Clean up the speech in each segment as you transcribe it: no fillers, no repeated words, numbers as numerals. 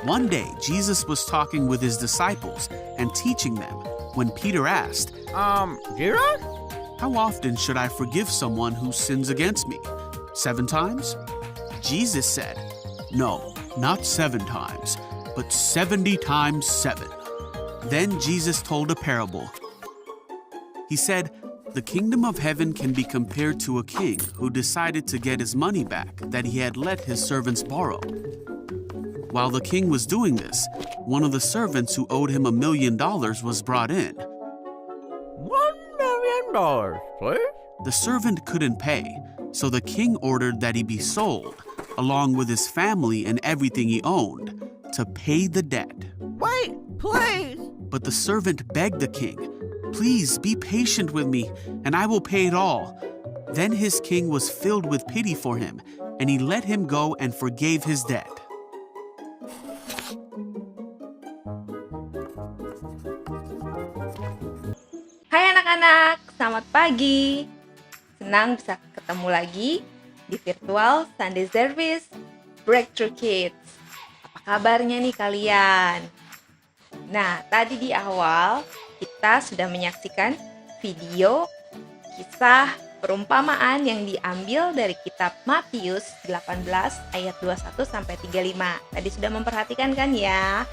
One day, Jesus was talking with his disciples and teaching them when Peter asked, Jesus? "How often should I forgive someone who sins against me? 7 times?" Jesus said, "No, not 7 times, but 70 times 7. Then Jesus told a parable. He said, "The kingdom of heaven can be compared to a king who decided to get his money back that he had let his servants borrow. While the king was doing this, one of the servants who owed him $1 million was brought in. $1 million, please? The servant couldn't pay, so the king ordered that he be sold, along with his family and everything he owned, to pay the debt. Wait, please. But the servant begged the king, 'Please be patient with me, and I will pay it all.' Then his king was filled with pity for him, and he let him go and forgave his debt." Hai anak-anak, selamat pagi. Senang bisa ketemu lagi di virtual Sunday Service Breakthrough Kids. Apa kabarnya nih kalian? Nah, tadi di awal kita sudah menyaksikan video kisah perumpamaan yang diambil dari kitab Matius 18 ayat 21 sampai 35. Tadi sudah memperhatikan kan ya?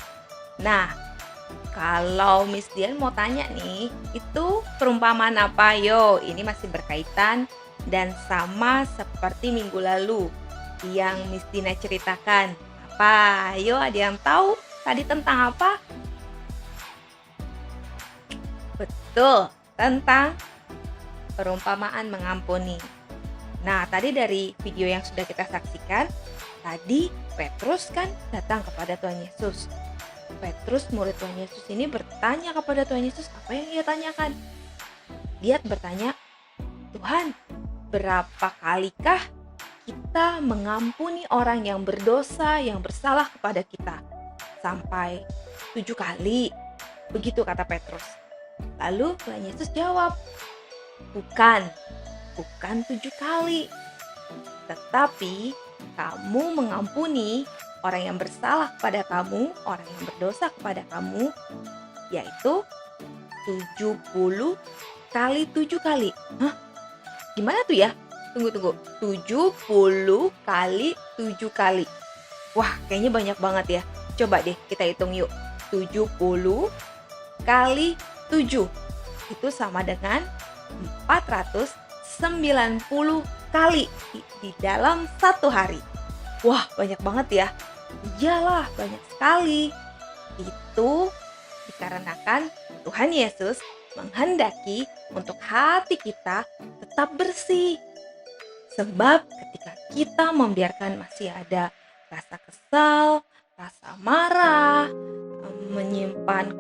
Nah, kalau Miss Dian mau tanya nih, itu perumpamaan apa? Yo, ini masih berkaitan dan sama seperti minggu lalu yang Miss Dina ceritakan. Apa? Yo, ada yang tahu tadi tentang apa? Betul, tentang perumpamaan mengampuni. Nah, tadi dari video yang sudah kita saksikan, tadi Petrus kan datang kepada Tuhan Yesus. Petrus, murid Tuhan Yesus ini bertanya kepada Tuhan Yesus apa yang ia tanyakan. Dia bertanya, "Tuhan, berapa kalikah kita mengampuni orang yang berdosa, yang bersalah kepada kita? Sampai 7 kali?" Begitu kata Petrus. Lalu Tuhan Yesus jawab, bukan 7 kali. Tetapi kamu mengampuni orang yang bersalah kepada kamu, orang yang berdosa kepada kamu, yaitu 70 kali 7 kali. Hah? Gimana tuh ya? Tunggu. 70 kali 7 kali. Wah, kayaknya banyak banget ya. Coba deh kita hitung yuk. 70 kali 7. Itu sama dengan 490 kali di dalam satu hari. Wah, banyak banget ya. Iyalah, banyak sekali. Itu dikarenakan Tuhan Yesus menghendaki untuk hati kita tetap bersih. Sebab ketika kita membiarkan masih ada rasa kesal, rasa marah, menyimpan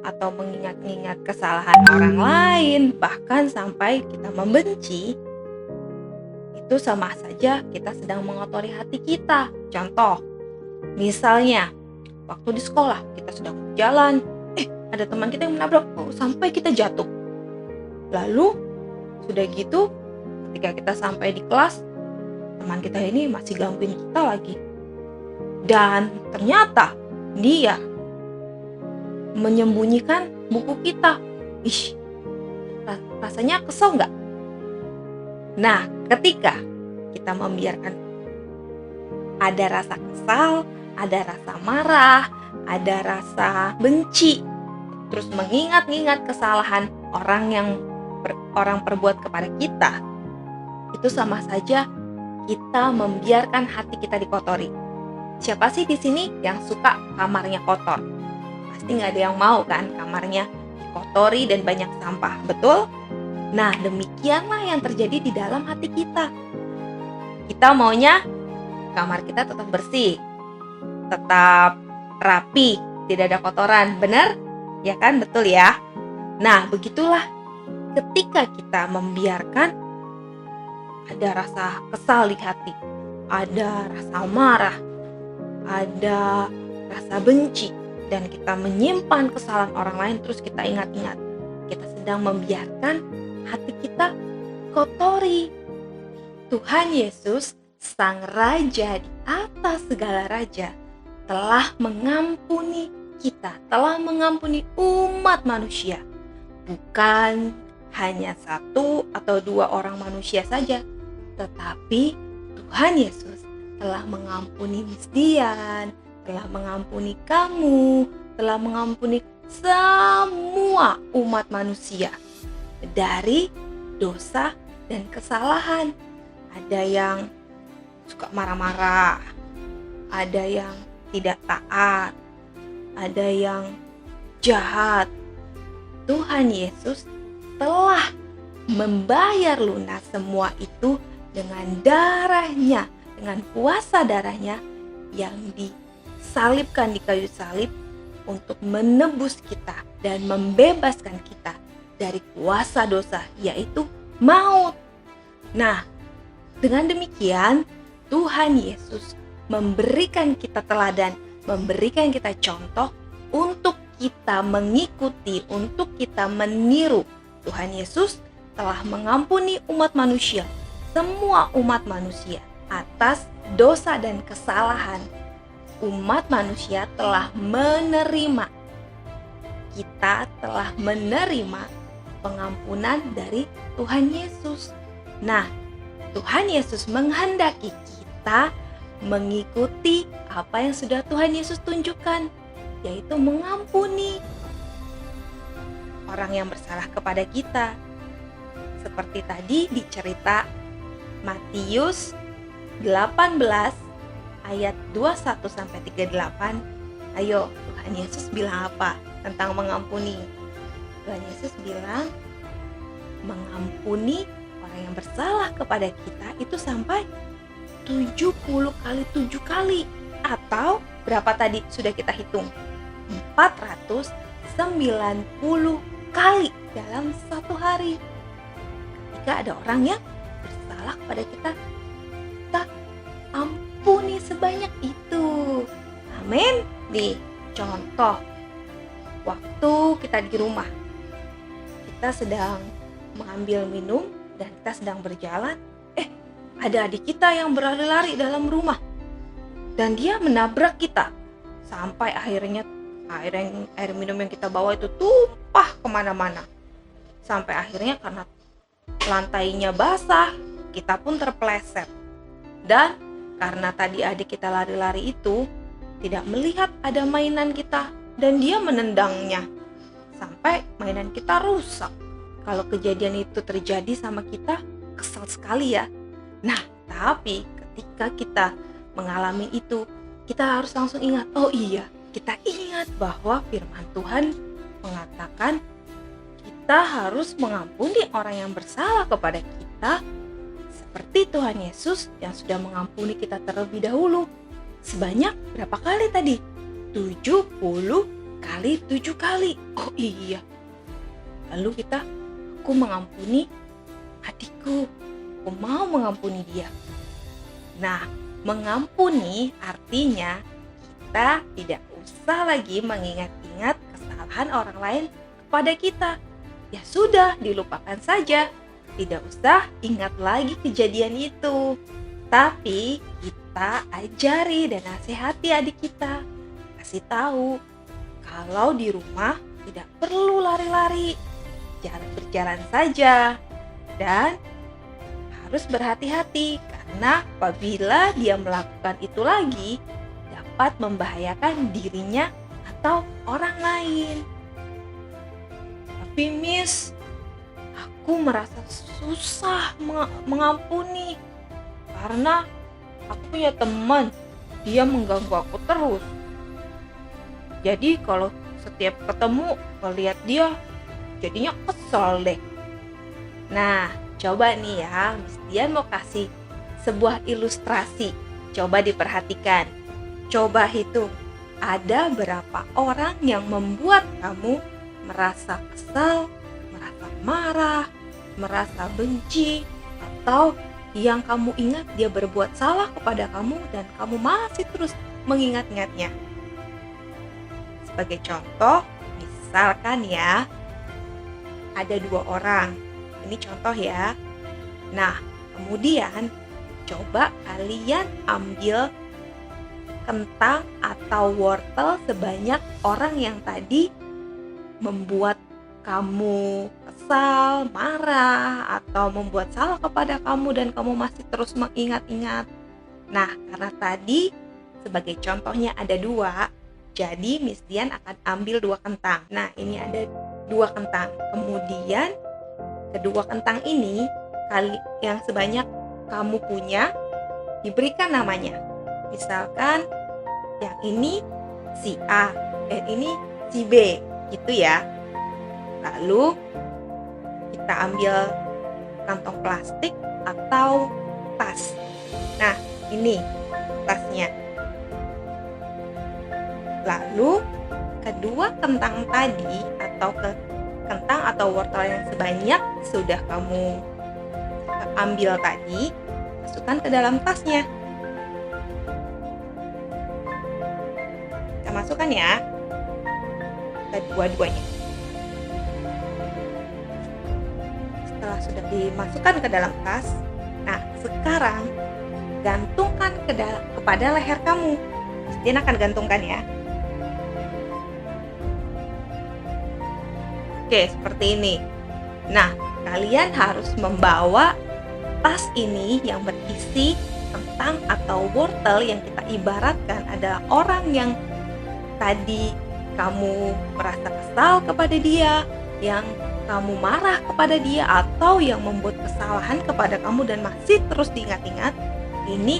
atau mengingat-ingat kesalahan orang lain, bahkan sampai kita membenci, itu sama saja kita sedang mengotori hati kita. Contoh, misalnya waktu di sekolah kita sedang jalan, ada teman kita yang menabrak, sampai kita jatuh. Lalu sudah gitu, ketika kita sampai di kelas, teman kita ini masih gangguin kita lagi. Dan ternyata dia menyembunyikan buku kita. Rasanya kesel nggak? Nah, ketika kita membiarkan ada rasa kesal, ada rasa marah, ada rasa benci, terus mengingat-ingat kesalahan orang yang orang perbuat kepada kita, itu sama saja kita membiarkan hati kita dikotori. Siapa sih di sini yang suka kamarnya kotor? Pasti nggak ada yang mau kan kamarnya dikotori dan banyak sampah, betul? Nah, demikianlah yang terjadi di dalam hati kita. Kita maunya kamar kita tetap bersih, tetap rapi, tidak ada kotoran, benar? Ya kan, betul ya? Nah, begitulah ketika kita membiarkan ada rasa kesal di hati, ada rasa marah, ada rasa benci, dan kita menyimpan kesalahan orang lain terus kita ingat-ingat. Kita sedang membiarkan hati kita kotori. Tuhan Yesus, Sang Raja di atas segala raja, telah mengampuni kita, telah mengampuni umat manusia. Bukan hanya satu atau dua orang manusia saja, tetapi Tuhan Yesus telah mengampuni Miss Dian, telah mengampuni kamu, telah mengampuni semua umat manusia dari dosa dan kesalahan. Ada yang suka marah-marah, ada yang tidak taat, ada yang jahat. Tuhan Yesus telah membayar lunas semua itu dengan darahnya, dengan kuasa darahnya yang disalibkan di kayu salib untuk menebus kita dan membebaskan kita dari kuasa dosa, yaitu maut. Nah, dengan demikian Tuhan Yesus memberikan kita teladan, memberikan kita contoh untuk kita mengikuti, untuk kita meniru. Tuhan Yesus telah mengampuni umat manusia, semua umat manusia atas dosa dan kesalahan. Umat manusia telah menerima, kita telah menerima pengampunan dari Tuhan Yesus. Nah, Tuhan Yesus menghendaki kita mengikuti apa yang sudah Tuhan Yesus tunjukkan, yaitu mengampuni orang yang bersalah kepada kita. Seperti tadi di cerita Matius 18 ayat 21-38. Ayo, Tuhan Yesus bilang apa tentang mengampuni? Tuhan Yesus bilang mengampuni orang yang bersalah kepada kita itu sampai 70 kali 7 kali. Atau berapa tadi sudah kita hitung? 490 kali dalam satu hari. Ketika ada orang yang bersalah kepada kita, kita ampuni sebanyak itu. Amin. Nih, contoh. Waktu kita di rumah, kita sedang mengambil minum dan kita sedang berjalan, ada adik kita yang berlari-lari dalam rumah dan dia menabrak kita sampai akhirnya air minum yang kita bawa itu tumpah kemana-mana. Sampai akhirnya karena lantainya basah, kita pun terpeleset. Dan karena tadi adik kita lari-lari itu tidak melihat ada mainan kita dan dia menendangnya sampai mainan kita rusak. Kalau kejadian itu terjadi sama kita, kesal sekali ya. Nah, tapi ketika kita mengalami itu, kita harus langsung ingat, oh iya, kita ingat bahwa firman Tuhan mengatakan kita harus mengampuni orang yang bersalah kepada kita seperti Tuhan Yesus yang sudah mengampuni kita terlebih dahulu. Sebanyak berapa kali tadi? 70 kali 7 kali. Oh iya. Lalu aku mengampuni adikku. Aku mau mengampuni dia. Nah, mengampuni artinya kita tidak usah lagi mengingat-ingat kesalahan orang lain kepada kita. Ya sudah, dilupakan saja. Tidak usah ingat lagi kejadian itu. Tapi kita ajari dan nasihati adik kita. Kasih tahu kalau di rumah tidak perlu lari-lari. Berjalan saja. Dan harus berhati-hati karena apabila dia melakukan itu lagi dapat membahayakan dirinya atau orang lain. Tapi Miss, aku merasa susah mengampuni karena aku punya teman, dia mengganggu aku terus. Jadi kalau setiap ketemu melihat dia jadinya kesel deh. Nah, coba nih ya, Miss Dian mau kasih sebuah ilustrasi. Coba diperhatikan. Coba hitung. Ada berapa orang yang membuat kamu merasa kesal, merasa marah, merasa benci, atau yang kamu ingat dia berbuat salah kepada kamu dan kamu masih terus mengingat-ingatnya. Sebagai contoh, misalkan ya, ada 2 orang. Ini contoh ya. Nah, kemudian coba kalian ambil kentang atau wortel sebanyak orang yang tadi membuat kamu kesal, marah, atau membuat salah kepada kamu dan kamu masih terus mengingat-ingat. Nah, karena tadi sebagai contohnya ada 2, jadi Miss Dian akan ambil 2 kentang. Nah, ini ada 2 kentang. Kemudian kedua kentang ini yang sebanyak kamu punya diberikan namanya. Misalkan yang ini si A dan ini si B, gitu ya. Lalu kita ambil kantong plastik atau tas. Nah, ini tasnya. Lalu kedua kentang tadi atau kentang atau wortel yang sebanyak sudah kamu ambil tadi, masukkan ke dalam tasnya. Kita masukkan ya, kedua-duanya. Setelah sudah dimasukkan ke dalam tas, nah sekarang gantungkan kepada leher kamu. Dia akan gantungkan ya. Oke, seperti ini. Nah, kalian harus membawa tas ini yang berisi kentang atau wortel yang kita ibaratkan adalah orang yang tadi kamu merasa kesal kepada dia, yang kamu marah kepada dia, atau yang membuat kesalahan kepada kamu dan masih terus diingat-ingat. Ini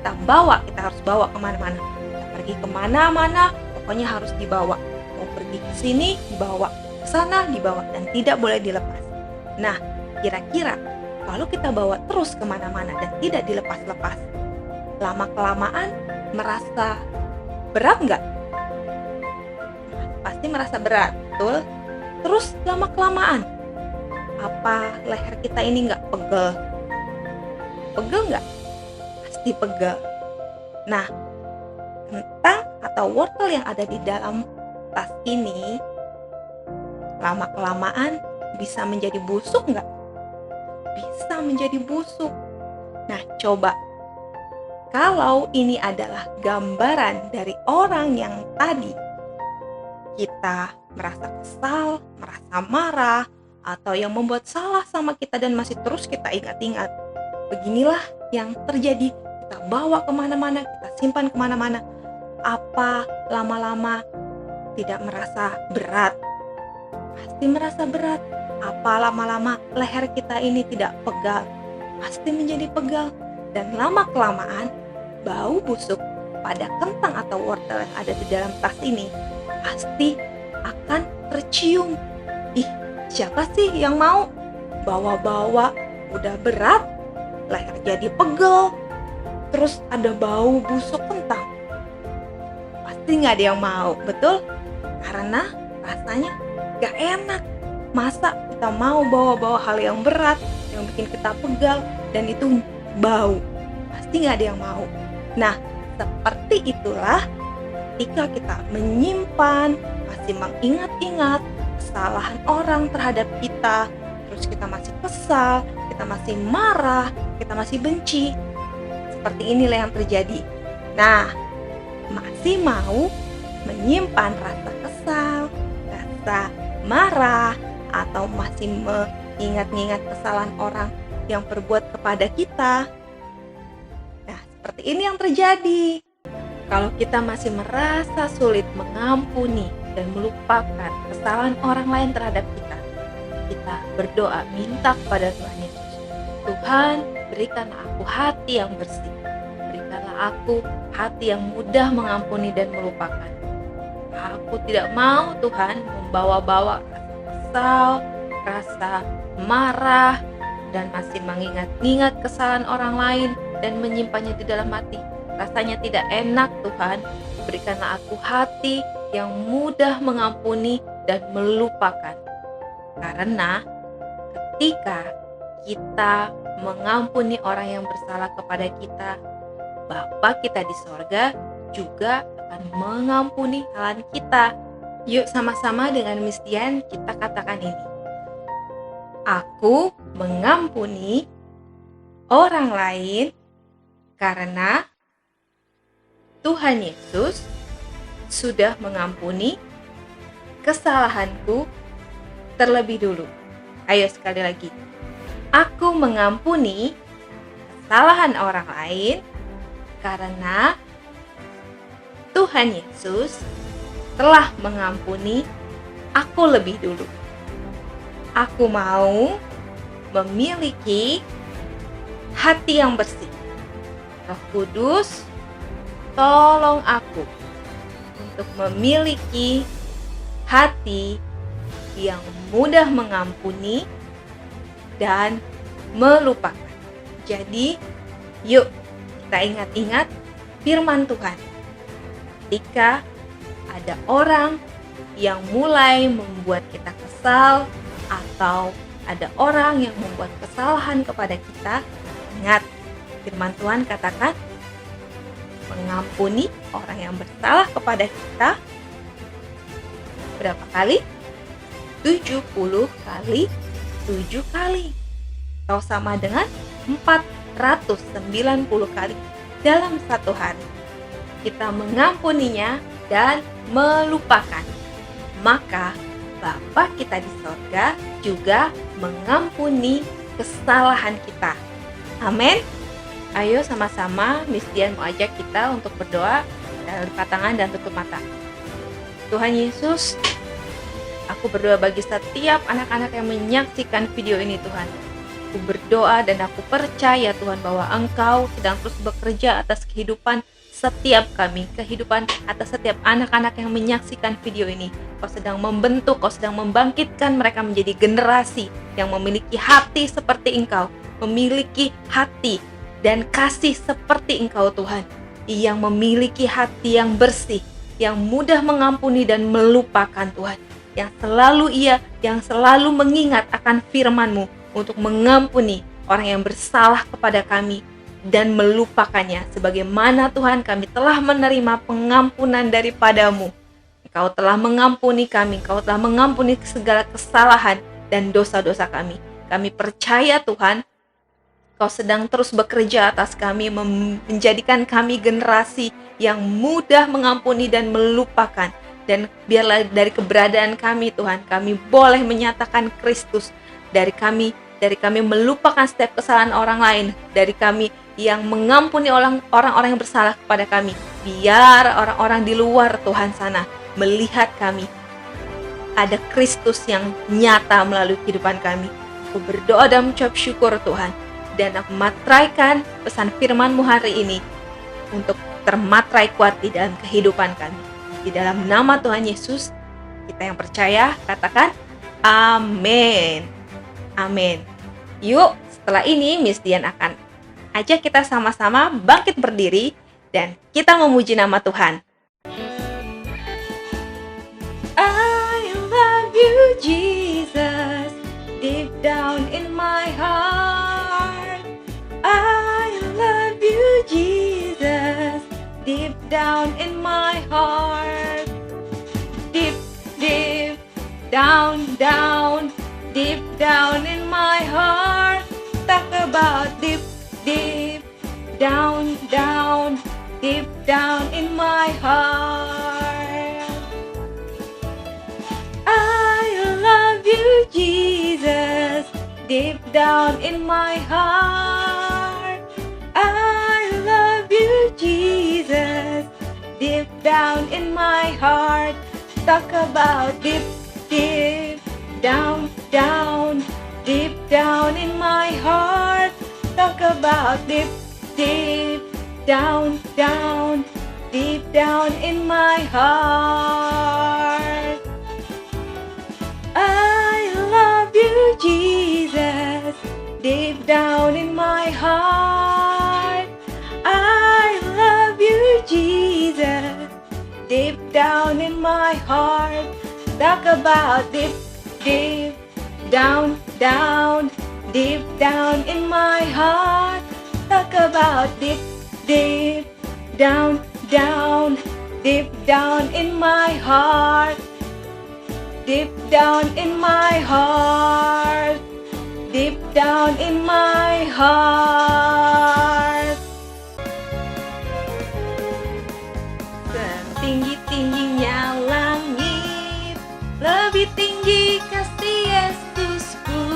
kita harus bawa kemana-mana. Kita pergi kemana-mana, pokoknya harus dibawa. Mau pergi ke sini, dibawa. Sana dibawa dan tidak boleh dilepas. Nah, kira-kira kalau kita bawa terus kemana-mana dan tidak dilepas-lepas, lama-kelamaan merasa berat nggak? Pasti merasa berat, betul? Terus lama-kelamaan, apa leher kita ini nggak pegel? Pegel nggak? Pasti pegel. Nah, kentang atau wortel yang ada di dalam tas ini lama-kelamaan bisa menjadi busuk nggak? Bisa menjadi busuk. Nah, coba. Kalau ini adalah gambaran dari orang yang tadi kita merasa kesal, merasa marah, atau yang membuat salah sama kita dan masih terus kita ingat-ingat. Beginilah yang terjadi. Kita bawa kemana-mana, kita simpan kemana-mana. Apa lama-lama tidak merasa berat? Pasti merasa berat. Apa lama-lama leher kita ini tidak pegal? Pasti menjadi pegal. Dan lama-kelamaan bau busuk pada kentang atau wortel yang ada di dalam tas ini pasti akan tercium. Ih, siapa sih yang mau bawa-bawa udah berat, leher jadi pegel, terus ada bau busuk kentang? Pasti nggak ada yang mau, betul? Karena rasanya gak enak. Masa kita mau bawa-bawa hal yang berat, yang bikin kita pegal, dan itu bau? Pasti gak ada yang mau. Nah, seperti itulah ketika kita menyimpan, masih mengingat-ingat kesalahan orang terhadap kita, terus kita masih kesal, kita masih marah, kita masih benci. Seperti inilah yang terjadi. Nah, masih mau menyimpan rasa kesal, rasa marah, atau masih mengingat-ingat kesalahan orang yang berbuat kepada kita? Nah, seperti ini yang terjadi. Kalau kita masih merasa sulit mengampuni dan melupakan kesalahan orang lain terhadap kita, kita berdoa minta kepada Tuhan Yesus, Tuhan, berikanlah aku hati yang bersih. Berikanlah aku hati yang mudah mengampuni dan melupakan. Aku tidak mau, Tuhan, membawa-bawa rasa kesal, rasa marah, dan masih mengingat-ingat kesalahan orang lain dan menyimpannya di dalam hati. Rasanya tidak enak, Tuhan. Berikanlah aku hati yang mudah mengampuni dan melupakan. Karena ketika kita mengampuni orang yang bersalah kepada kita, Bapa kita di sorga juga akan mengampuni kesalahan kita. Yuk sama-sama dengan Miss Dian kita katakan ini. Aku mengampuni orang lain karena Tuhan Yesus sudah mengampuni kesalahanku terlebih dulu. Ayo sekali lagi. Aku mengampuni kesalahan orang lain karena Tuhan Yesus telah mengampuni aku lebih dulu. Aku mau memiliki hati yang bersih. Roh Kudus, tolong aku untuk memiliki hati yang mudah mengampuni dan melupakan. Jadi, yuk kita ingat-ingat firman Tuhan. Ketika ada orang yang mulai membuat kita kesal atau ada orang yang membuat kesalahan kepada kita, ingat firman Tuhan katakan mengampuni orang yang bersalah kepada kita berapa kali? 70 kali 7 kali atau sama dengan 490 kali dalam satu hari. Kita mengampuninya dan melupakan. Maka Bapa kita di sorga juga mengampuni kesalahan kita. Amin. Ayo sama-sama Miss Dian mau ajak kita untuk berdoa dan lipat tangan dan tutup mata. Tuhan Yesus, aku berdoa bagi setiap anak-anak yang menyaksikan video ini Tuhan. Aku berdoa dan aku percaya Tuhan bahwa Engkau sedang terus bekerja atas kehidupan setiap kami, kehidupan atas setiap anak-anak yang menyaksikan video ini. Kau sedang membentuk, Kau sedang membangkitkan mereka menjadi generasi yang memiliki hati seperti Engkau, memiliki hati dan kasih seperti Engkau Tuhan, yang memiliki hati yang bersih, yang mudah mengampuni dan melupakan Tuhan, yang selalu mengingat akan firman-Mu untuk mengampuni orang yang bersalah kepada kami dan melupakannya, sebagaimana Tuhan kami telah menerima pengampunan daripada-Mu. Engkau telah mengampuni kami, Engkau telah mengampuni segala kesalahan dan dosa-dosa kami. Kami percaya Tuhan, Kau sedang terus bekerja atas kami, menjadikan kami generasi yang mudah mengampuni dan melupakan. Dan biarlah dari keberadaan kami Tuhan, kami boleh menyatakan Kristus. Dari kami melupakan setiap kesalahan orang lain, dari kami yang mengampuni orang-orang yang bersalah kepada kami. Biar orang-orang di luar Tuhan sana melihat kami, ada Kristus yang nyata melalui kehidupan kami. Aku berdoa dan mengucap syukur Tuhan, dan aku matraikan pesan firman-Mu hari ini untuk termatrai kuat di dalam kehidupan kami. Di dalam nama Tuhan Yesus, kita yang percaya katakan amin. Amin. Yuk, setelah ini Miss Dian akan ajak kita sama-sama bangkit berdiri dan kita memuji nama Tuhan. I love you Jesus, deep down in my heart. I love you Jesus, deep down in my heart. Deep, deep, down, down, deep down in my heart. Talk about deep, deep, down, down, deep down in my heart. I love you Jesus, deep down in my heart. I love you Jesus, deep down in my heart. Talk about deep, deep, down, down, deep down in my heart. Talk about deep, deep, down, down, deep down in my heart. I love you Jesus, deep down in my heart. I love you Jesus, deep down in my heart. Talk about deep, deep, down, down, deep down in my heart. Talk about deep, deep, down, down, deep down in my heart. Deep down in my heart. Deep down in my heart. setinggi-tingginya langit, lebih tinggi kasih Yesusku.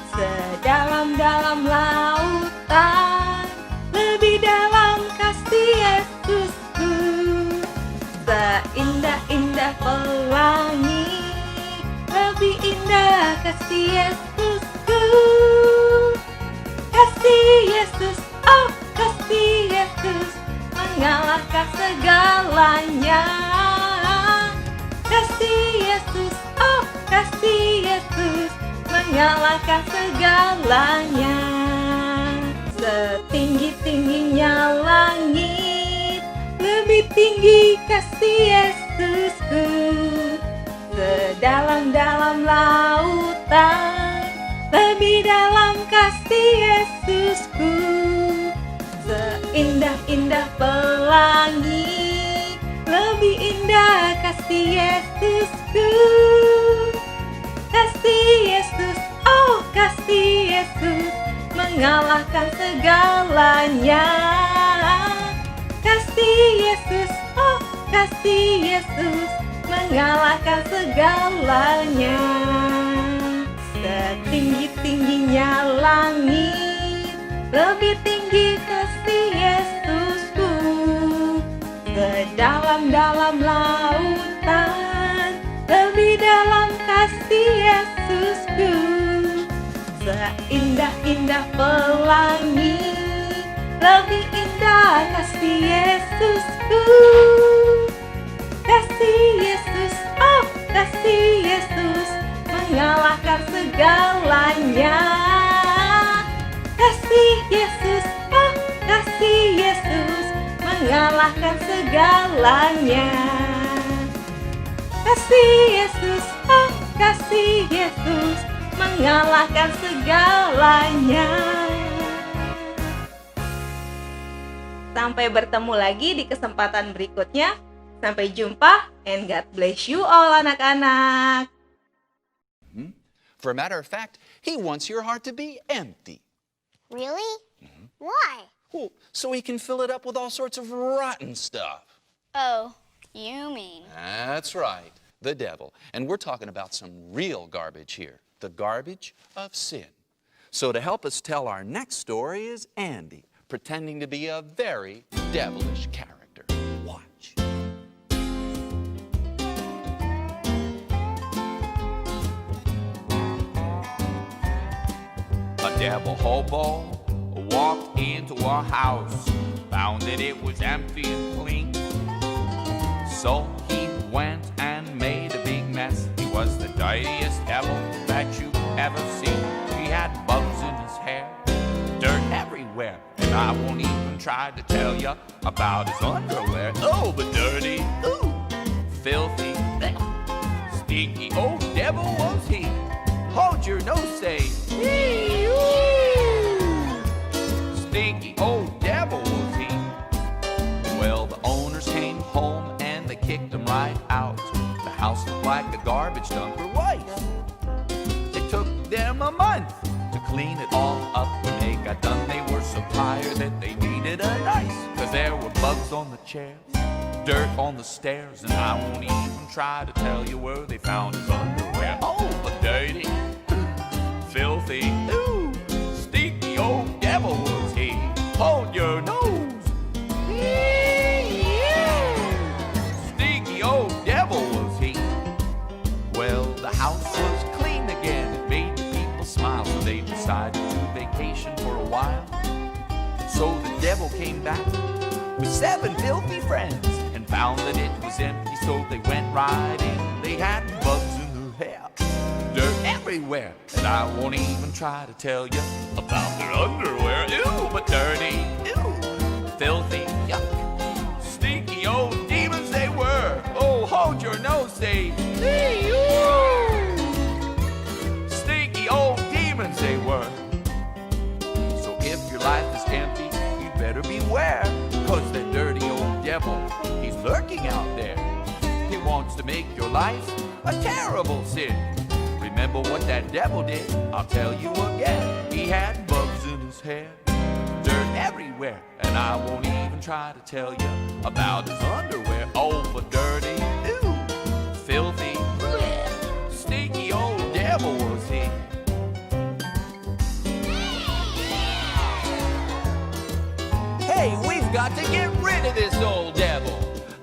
Sedalam-dalam lautan, lebih dalam kasih Yesusku. Seindah-indah pelangi, lebih indah kasih Yesusku. Kasih Yesus, oh kasih Yesus, mengalahkan segalanya. Kasih Yesus, oh kasih Yesus, mengalahkan segalanya. Setinggi-tingginya langit, lebih tinggi kasih Yesusku. Sedalam-dalam lautan, lebih dalam kasih Yesusku. Seindah-indah pelangi, lebih indah kasih Yesusku. Kasih Yesus, oh kasih Yesus, mengalahkan segalanya. Kasih Yesus, oh kasih Yesus, mengalahkan segalanya. Setinggi-tingginya langit, lebih tinggi kasih Yesusku. Sedalam-dalam lautan, lebih dalam kasih Yesusku. Seindah-indah pelangi, lebih indah kasih Yesusku. Kasih Yesus, oh kasih Yesus, mengalahkan segalanya. Kasih Yesus, oh kasih Yesus, mengalahkan segalanya. Kasih Yesus, oh kasih Yesus, mengalahkan segalanya. Sampai bertemu lagi di kesempatan berikutnya. Sampai jumpa and God bless you all anak-anak. For a matter of fact, he wants your heart to be empty. Really? Why? Well, so he can fill it up with all sorts of rotten stuff. Oh, you mean. That's right, the devil. And we're talking about some real garbage here, the garbage of sin. So to help us tell our next story is Andy, pretending to be a very devilish character. Watch. A devil hobo walked into a house, found that it was empty and clean. So he went and made a big mess. He was the dirtiest devil that you've ever seen. He had bugs in his hair, dirt everywhere, and I won't even try to tell you about his underwear. Oh, but dirty, ooh, filthy, stinky old devil was he. Hold your nose, say, stinky old devil was he. Well, the owners came home and they kicked him right out. The house looked like a garbage dump or waste. It took them a month to clean it all up. When they got done, they were so tired that they needed a nice. 'Cause there were bugs on the chairs, dirt on the stairs, and I won't even try to tell you where they found his underwear. Oh, but dirty, filthy, ooh, stinky old devil was he. Hold your nose. Stinky old devil was he. Well, the house was clean again. It made the people smile, so they decided to vacation for a while. So the devil came back with 7 filthy friends and found that it was empty, so they went right in. They had bugs in their hair, dirt everywhere, and I won't even try to tell you about their underwear. Ew, but dirty, ew, filthy, yuck, stinky old demons they were. Oh, hold your nose, say, stinky old demons they were. So if your life is empty, you better beware, 'cause that dirty old devil, he's lurking out there. He wants to make your life a terrible sin. Remember what that devil did? I'll tell you again. He had bugs in his hair, dirt everywhere, and I won't even try to tell you about his underwear. got to get rid of this old devil.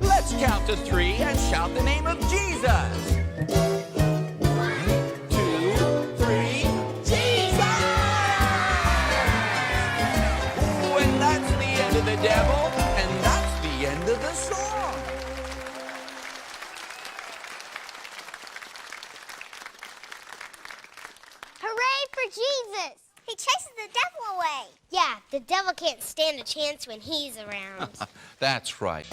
Let's count to 3 and shout the name of Jesus. 1, 2, 3, Jesus! Ooh, and that's the end of the devil, and that's the end of the song. Hooray for Jesus! He chases the devil away. Yeah, the devil can't stand a chance when he's around. That's right.